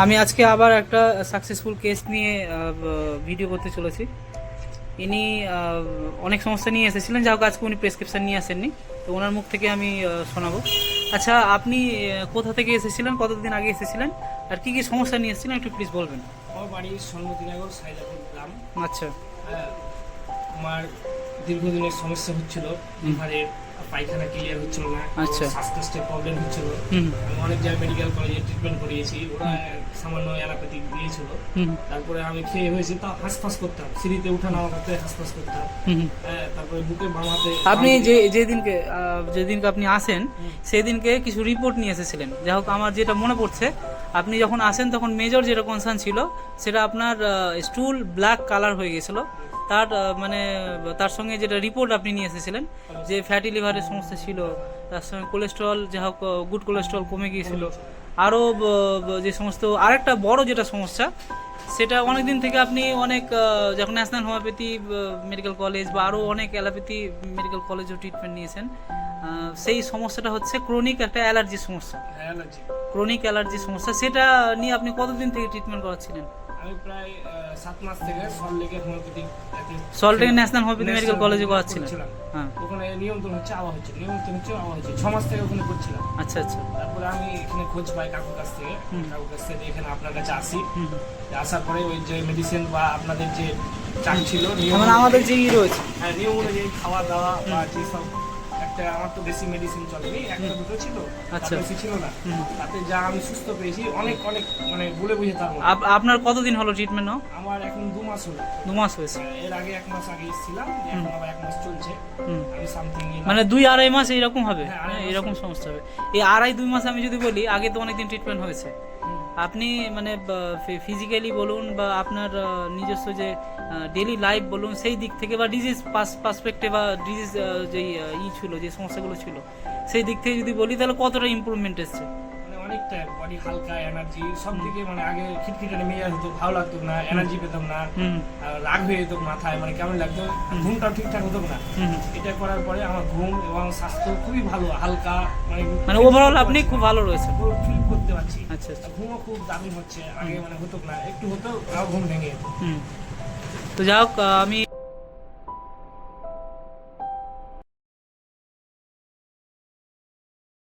আমি আজকে আবার একটা সাকসেসফুল কেস নিয়ে ভিডিও করতে চলেছি। ইনি অনেক সমস্যা নিয়ে এসেছিলেন, যা হোক আজকে উনি প্রেসক্রিপশন নিয়ে আসেননি, তো ওনার মুখ থেকে আমি শোনাবো। আচ্ছা, আপনি কোথা থেকে এসেছিলেন, কতদিন আগে এসেছিলেন, আর কি কি সমস্যা নিয়ে এসেছিলেন একটু প্লিজ বলবেন। আমার বাড়ি সন্মতিনগর সাইদাপুর গ্রাম। আচ্ছা। হ্যাঁ, আমার দীর্ঘদিনের সমস্যা হচ্ছিল, লিভারের পায়খানা ক্লিয়ার হচ্ছিল না, আচ্ছা। শ্বাসকষ্টের প্রবলেম হচ্ছিল। হুম আমি অনেক জায়গায় মেডিকেল কলেজে ট্রিটমেন্ট করিয়েছি, ওরা সামান্য অ্যালোপ্যাথিক দিয়েছিল। হুম তারপরে আমি খেয়ে হয়েছি, তা হাঁসফাঁস করতাম, সিঁড়িতে উঠা নামা করতে হাঁসফাঁস করতাম। হুম। হ্যাঁ, তারপরে বুকে বামাতে। আপনি যেদিনকে আপনি আসেন সেদিনকে কিছু রিপোর্ট নিয়ে এসেছিলেন, যাই হোক আমার যেটা মনে পড়ছে, আপনি যখন আসেন তখন মেজর যেটা কনসার্ন ছিল সেটা আপনার স্টুল ব্ল্যাক কালার হয়ে গেছিলো। তার মানে তার সঙ্গে যেটা রিপোর্ট আপনি নিয়ে এসেছিলেন যে ফ্যাটি লিভারের সমস্যা ছিল, তার সঙ্গে কোলেস্ট্রল, যা হোক গুড কোলেস্ট্রল কমে গিয়েছিল, আরও যে সমস্ত আরেকটা বড় যেটা সমস্যা, সেটা অনেক দিন থেকে আপনি অনেক যখন ন্যাশনাল হোমিওপ্যাথি মেডিকেল কলেজ বা আরও অনেক অ্যালোপ্যাথি মেডিকেল কলেজেও ট্রিটমেন্ট নিয়েছেন। সেই সমস্যাটা হচ্ছে ক্রনিক একটা অ্যালার্জির সমস্যা। অ্যালার্জি। ক্রনিক অ্যালার্জির সমস্যা, সেটা নিয়ে আপনি কতদিন থেকে ট্রিটমেন্ট করাচ্ছিলেন? আমি প্রায় 7 মাস থেকে সল্টলেকের homeopathic Salt Lake national homeopathy medical কলেজে করাচ্ছিলেন? হ্যাঁ। ওখানে নিয়ন্ত্রণ হচ্ছে, আওয়া হচ্ছে, নিয়ন্ত্রণ হচ্ছে, আওয়া হচ্ছে। 6 মাস থেকে ওখানে করছিলাম। আচ্ছা আচ্ছা। তারপরে আমি এখানে খোঁজ পাই কাকুর কাছ থেকে, এখানে আপনার কাছে আসি। আসার পরে ওই যে মেডিসিন বা আপনাদের যে চার্ট ছিল, মানে আমাদের যে রয়েছে, হ্যাঁ, নিয়ম অনুযায়ী খাওয়া দাওয়া বা যেসব, একটা আমার তো বেশি মেডিসিন চলেনি, একটা দুটো ছিল, আচ্ছা। বেশি ছিল না। তাতে যা আমি সুস্থ পেয়েছি, অনেক অনেক মানে বলে বুঝে তার মধ্যে। আপনার কতদিন হলো ট্রিটমেন্ট নাও? আমার এখন 2 মাস হলো। 2 মাস হয়েছে। এর আগে 1 মাস আগে এসেছিলাম, এখন আবার 1 মাস চলছে। আমি সামথিং মানে 2-2.5 মাস এইরকম হবে? হ্যাঁ, হ্যাঁ, এরকম সমস্যা হবে। এই 2.5-2 মাস আমি যদি বলি, আগে তো অনেকদিন ট্রিটমেন্ট হয়েছে। আপনি মানে ফিজিক্যালি বলুন বা আপনার নিজস্ব যে ডেলি লাইফ বলুন, সেই দিক থেকে বা ডিজিজ পার্সপেক্টিভ বা ডিজিজ যেই ছিল, যে সমস্যাগুলো ছিল, সেই দিক থেকে যদি বলি তাহলে কতটা ইমপ্রুভমেন্ট এসছে? মানে অনেকটা বডি হালকা, এনার্জি সব দিকে, মানে আগে খিটখিটানি মেজাজ হতো, ভালো লাগতো না, এনার্জি পেতাম না, আর রাগ হয়ে যেত মাথায়, মানে কেমন লাগতো, ঘুমটাও ঠিকঠাক হতো না। এটা করার পরে আমার ঘুম এবং স্বাস্থ্য খুবই ভালো, হালকা, মানে ওভারঅল আপনি খুব ভালো রয়েছে, ফিল করতে পারছি। আচ্ছা আচ্ছা। ঘুমও খুব দামি হচ্ছে, আগে মানে হতো না, একটু হতো তাও ঘুম ভেঙে যেত। তো যাই হোক, আমি